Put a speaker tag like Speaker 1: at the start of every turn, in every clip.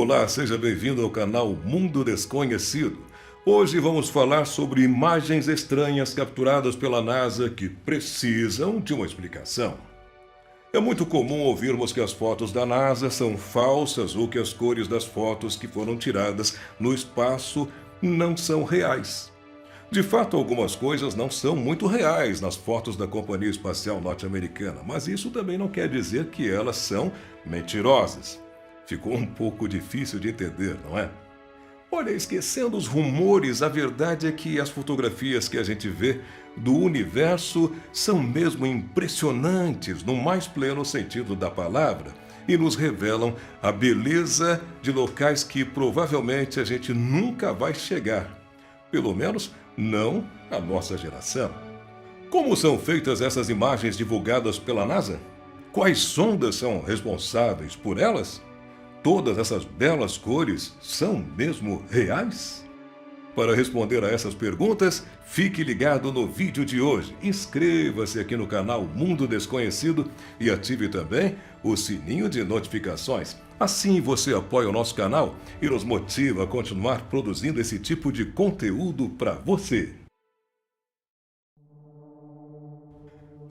Speaker 1: Olá, seja bem-vindo ao canal Mundo Desconhecido. Hoje vamos falar sobre imagens estranhas capturadas pela NASA que precisam de uma explicação. É muito comum ouvirmos que as fotos da NASA são falsas ou que as cores das fotos que foram tiradas no espaço não são reais. De fato, algumas coisas não são muito reais nas fotos da Companhia Espacial Norte-Americana, mas isso também não quer dizer que elas são mentirosas. Ficou um pouco difícil de entender, não é? Olha, esquecendo os rumores, a verdade é que as fotografias que a gente vê do universo são mesmo impressionantes, no mais pleno sentido da palavra, e nos revelam a beleza de locais que provavelmente a gente nunca vai chegar. Pelo menos, não a nossa geração. Como são feitas essas imagens divulgadas pela NASA? Quais sondas são responsáveis por elas? Todas essas belas cores são mesmo reais? Para responder a essas perguntas, fique ligado no vídeo de hoje. Inscreva-se aqui no canal Mundo Desconhecido e ative também o sininho de notificações. Assim você apoia o nosso canal e nos motiva a continuar produzindo esse tipo de conteúdo para você.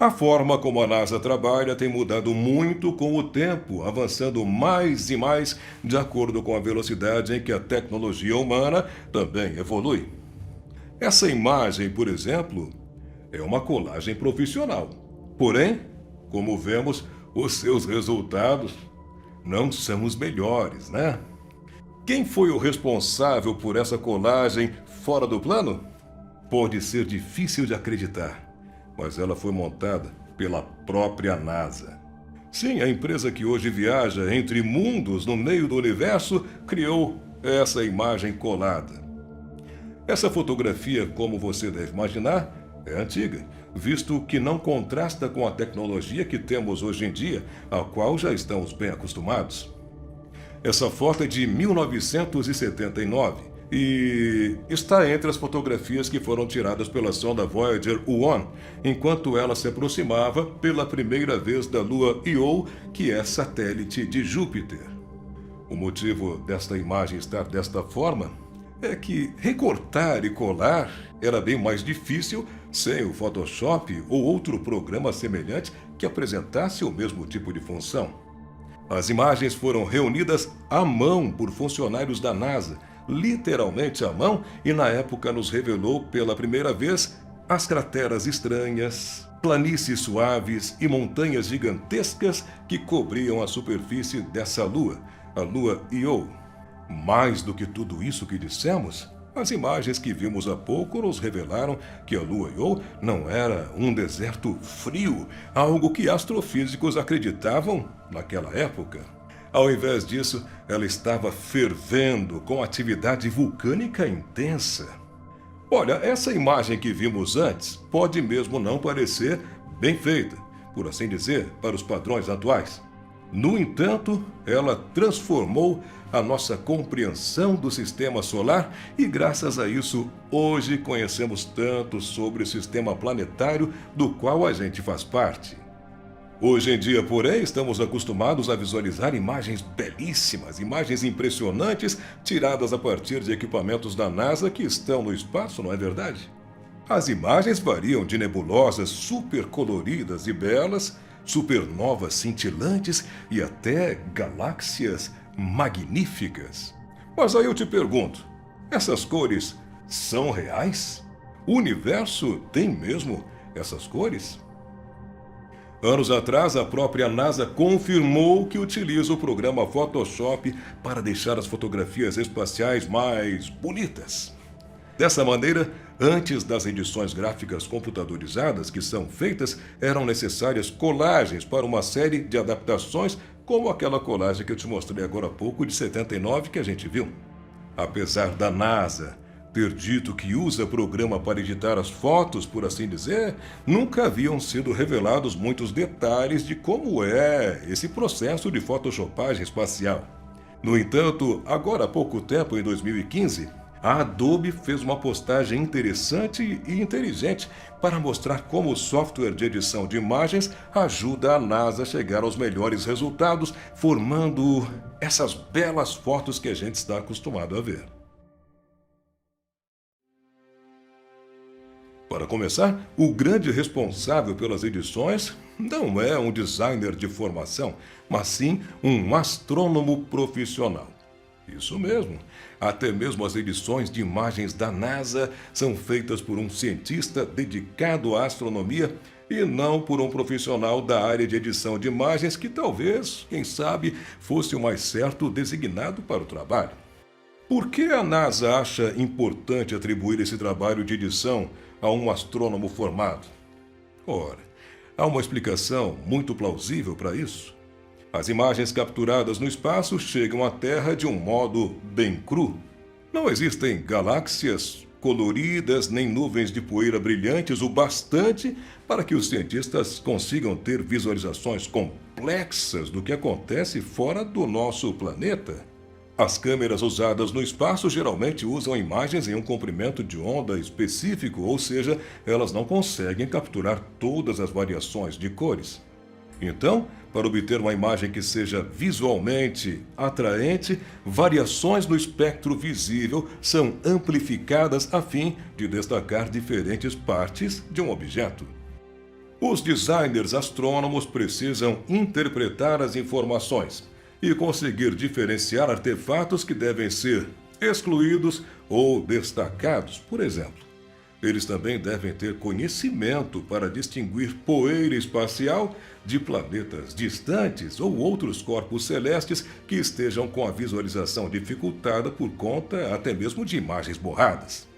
Speaker 1: A forma como a NASA trabalha tem mudado muito com o tempo, avançando mais e mais de acordo com a velocidade em que a tecnologia humana também evolui. Essa imagem, por exemplo, é uma colagem profissional. Porém, como vemos, os seus resultados não são os melhores, né? Quem foi o responsável por essa colagem fora do plano? Pode ser difícil de acreditar, mas ela foi montada pela própria NASA. Sim, a empresa que hoje viaja entre mundos no meio do universo criou essa imagem colada. Essa fotografia, como você deve imaginar, é antiga, visto que não contrasta com a tecnologia que temos hoje em dia, a qual já estamos bem acostumados. Essa foto é de 1979 e está entre as fotografias que foram tiradas pela sonda Voyager 1, enquanto ela se aproximava pela primeira vez da lua Io, que é satélite de Júpiter. O motivo desta imagem estar desta forma é que recortar e colar era bem mais difícil sem o Photoshop ou outro programa semelhante que apresentasse o mesmo tipo de função. As imagens foram reunidas à mão por funcionários da NASA, literalmente à mão, e na época nos revelou pela primeira vez as crateras estranhas, planícies suaves e montanhas gigantescas que cobriam a superfície dessa lua, a lua Io. Mais do que tudo isso que dissemos, as imagens que vimos há pouco nos revelaram que a lua Io não era um deserto frio, algo que astrofísicos acreditavam naquela época. Ao invés disso, ela estava fervendo com atividade vulcânica intensa. Olha, essa imagem que vimos antes pode mesmo não parecer bem feita, por assim dizer, para os padrões atuais. No entanto, ela transformou a nossa compreensão do sistema solar e, graças a isso, hoje conhecemos tanto sobre o sistema planetário do qual a gente faz parte. Hoje em dia, porém, estamos acostumados a visualizar imagens belíssimas, imagens impressionantes, tiradas a partir de equipamentos da NASA que estão no espaço, não é verdade? As imagens variam de nebulosas super coloridas e belas, supernovas cintilantes e até galáxias magníficas. Mas aí eu te pergunto, essas cores são reais? O universo tem mesmo essas cores? Anos atrás, a própria NASA confirmou que utiliza o programa Photoshop para deixar as fotografias espaciais mais bonitas. Dessa maneira, antes das edições gráficas computadorizadas que são feitas, eram necessárias colagens para uma série de adaptações, como aquela colagem que eu te mostrei agora há pouco, de 79, que a gente viu. Apesar da NASA ter dito que usa programa para editar as fotos, por assim dizer, nunca haviam sido revelados muitos detalhes de como é esse processo de photoshopagem espacial. No entanto, agora há pouco tempo, em 2015, A Adobe fez uma postagem interessante e inteligente para mostrar como o software de edição de imagens ajuda a NASA a chegar aos melhores resultados, formando essas belas fotos que a gente está acostumado a ver. Para começar, o grande responsável pelas edições não é um designer de formação, mas sim um astrônomo profissional. Isso mesmo. Até mesmo as edições de imagens da NASA são feitas por um cientista dedicado à astronomia e não por um profissional da área de edição de imagens que talvez, quem sabe, fosse o mais certo designado para o trabalho. Por que a NASA acha importante atribuir esse trabalho de edição a um astrônomo formado? Ora, há uma explicação muito plausível para isso. As imagens capturadas no espaço chegam à Terra de um modo bem cru. Não existem galáxias coloridas nem nuvens de poeira brilhantes o bastante para que os cientistas consigam ter visualizações complexas do que acontece fora do nosso planeta. As câmeras usadas no espaço geralmente usam imagens em um comprimento de onda específico, ou seja, elas não conseguem capturar todas as variações de cores. Então, para obter uma imagem que seja visualmente atraente, variações no espectro visível são amplificadas a fim de destacar diferentes partes de um objeto. Os designers astrônomos precisam interpretar as informações e conseguir diferenciar artefatos que devem ser excluídos ou destacados, por exemplo. Eles também devem ter conhecimento para distinguir poeira espacial de planetas distantes ou outros corpos celestes que estejam com a visualização dificultada por conta até mesmo de imagens borradas.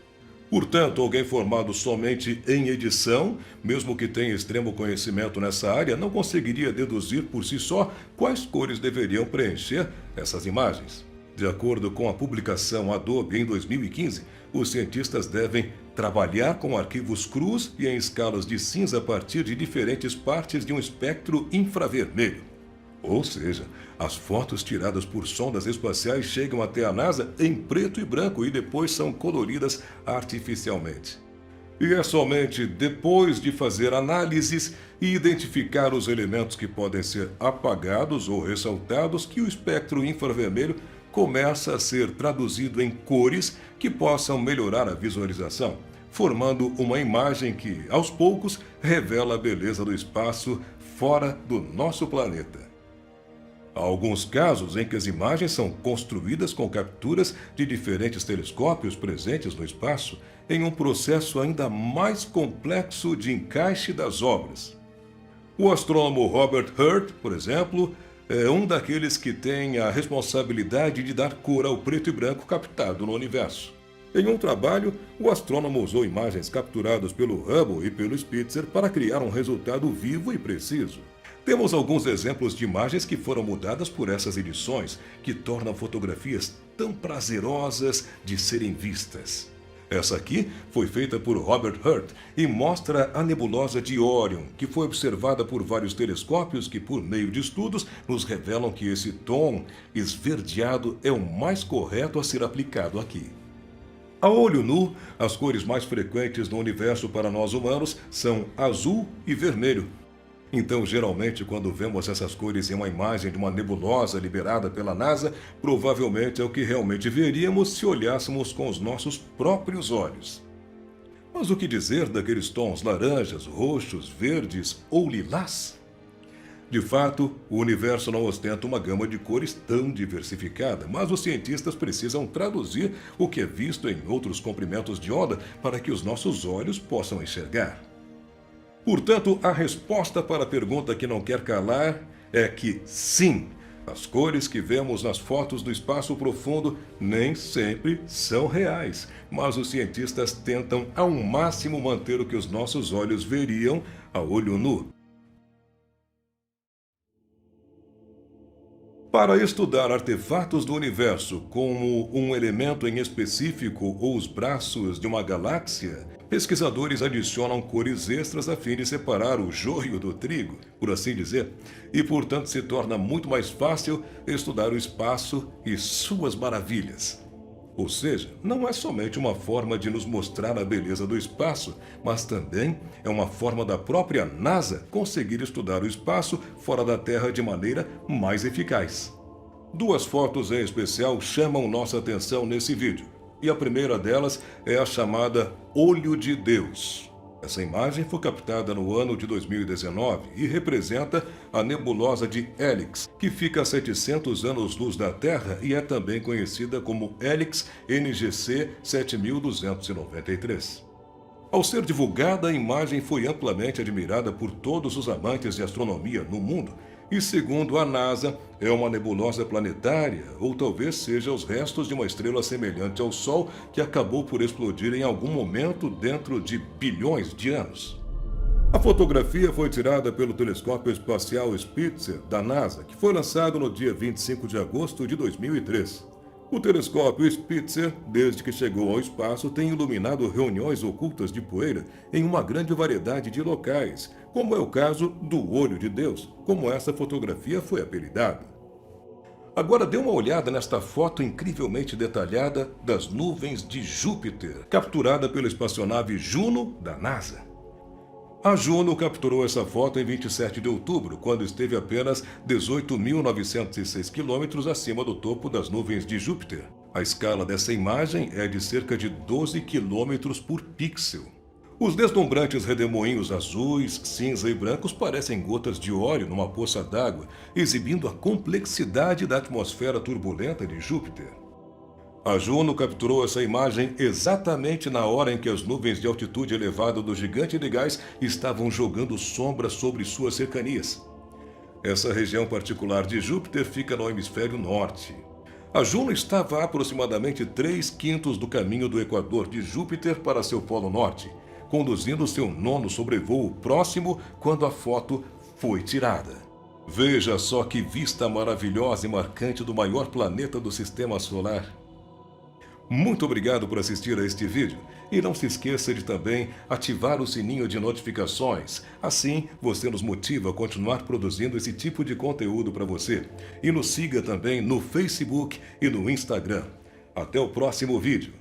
Speaker 1: Portanto, alguém formado somente em edição, mesmo que tenha extremo conhecimento nessa área, não conseguiria deduzir por si só quais cores deveriam preencher essas imagens. De acordo com a publicação Adobe em 2015, os cientistas devem trabalhar com arquivos crus e em escalas de cinza a partir de diferentes partes de um espectro infravermelho. Ou seja, as fotos tiradas por sondas espaciais chegam até a NASA em preto e branco e depois são coloridas artificialmente. E é somente depois de fazer análises e identificar os elementos que podem ser apagados ou ressaltados que o espectro infravermelho começa a ser traduzido em cores que possam melhorar a visualização, formando uma imagem que, aos poucos, revela a beleza do espaço fora do nosso planeta. Há alguns casos em que as imagens são construídas com capturas de diferentes telescópios presentes no espaço em um processo ainda mais complexo de encaixe das obras. O astrônomo Robert Hurt, por exemplo, é um daqueles que tem a responsabilidade de dar cor ao preto e branco captado no universo. Em um trabalho, o astrônomo usou imagens capturadas pelo Hubble e pelo Spitzer para criar um resultado vivo e preciso. Temos alguns exemplos de imagens que foram mudadas por essas edições, que tornam fotografias tão prazerosas de serem vistas. Essa aqui foi feita por Robert Hurt e mostra a nebulosa de Órion, que foi observada por vários telescópios que, por meio de estudos, nos revelam que esse tom esverdeado é o mais correto a ser aplicado aqui. A olho nu, as cores mais frequentes no universo para nós humanos são azul e vermelho. Então, geralmente, quando vemos essas cores em uma imagem de uma nebulosa liberada pela NASA, provavelmente é o que realmente veríamos se olhássemos com os nossos próprios olhos. Mas o que dizer daqueles tons laranjas, roxos, verdes ou lilás? De fato, o universo não ostenta uma gama de cores tão diversificada, mas os cientistas precisam traduzir o que é visto em outros comprimentos de onda para que os nossos olhos possam enxergar. Portanto, a resposta para a pergunta que não quer calar é que sim, as cores que vemos nas fotos do espaço profundo nem sempre são reais, mas os cientistas tentam ao máximo manter o que os nossos olhos veriam a olho nu. Para estudar artefatos do universo, como um elemento em específico ou os braços de uma galáxia, pesquisadores adicionam cores extras a fim de separar o joio do trigo, por assim dizer, e portanto se torna muito mais fácil estudar o espaço e suas maravilhas. Ou seja, não é somente uma forma de nos mostrar a beleza do espaço, mas também é uma forma da própria NASA conseguir estudar o espaço fora da Terra de maneira mais eficaz. Duas fotos em especial chamam nossa atenção nesse vídeo, e a primeira delas é a chamada Olho de Deus. Essa imagem foi captada no ano de 2019 e representa a nebulosa de Helix, que fica a 700 anos-luz da Terra e é também conhecida como Helix NGC 7293. Ao ser divulgada, a imagem foi amplamente admirada por todos os amantes de astronomia no mundo e, segundo a NASA, é uma nebulosa planetária ou talvez seja os restos de uma estrela semelhante ao Sol que acabou por explodir em algum momento dentro de bilhões de anos. A fotografia foi tirada pelo telescópio espacial Spitzer da NASA, que foi lançado no dia 25 de agosto de 2003. O telescópio Spitzer, desde que chegou ao espaço, tem iluminado reuniões ocultas de poeira em uma grande variedade de locais, como é o caso do Olho de Deus, como essa fotografia foi apelidada. Agora dê uma olhada nesta foto incrivelmente detalhada das nuvens de Júpiter, capturada pela espaçonave Juno da NASA. A Juno capturou essa foto em 27 de outubro, quando esteve apenas 18.906 quilômetros acima do topo das nuvens de Júpiter. A escala dessa imagem é de cerca de 12 quilômetros por pixel. Os deslumbrantes redemoinhos azuis, cinza e brancos parecem gotas de óleo numa poça d'água, exibindo a complexidade da atmosfera turbulenta de Júpiter. A Juno capturou essa imagem exatamente na hora em que as nuvens de altitude elevada do gigante de gás estavam jogando sombras sobre suas cercanias. Essa região particular de Júpiter fica no hemisfério norte. A Juno estava a aproximadamente 3/5 do caminho do equador de Júpiter para seu polo norte, conduzindo seu nono sobrevoo próximo quando a foto foi tirada. Veja só que vista maravilhosa e marcante do maior planeta do Sistema Solar. Muito obrigado por assistir a este vídeo e não se esqueça de também ativar o sininho de notificações. Assim, você nos motiva a continuar produzindo esse tipo de conteúdo para você. E nos siga também no Facebook e no Instagram. Até o próximo vídeo.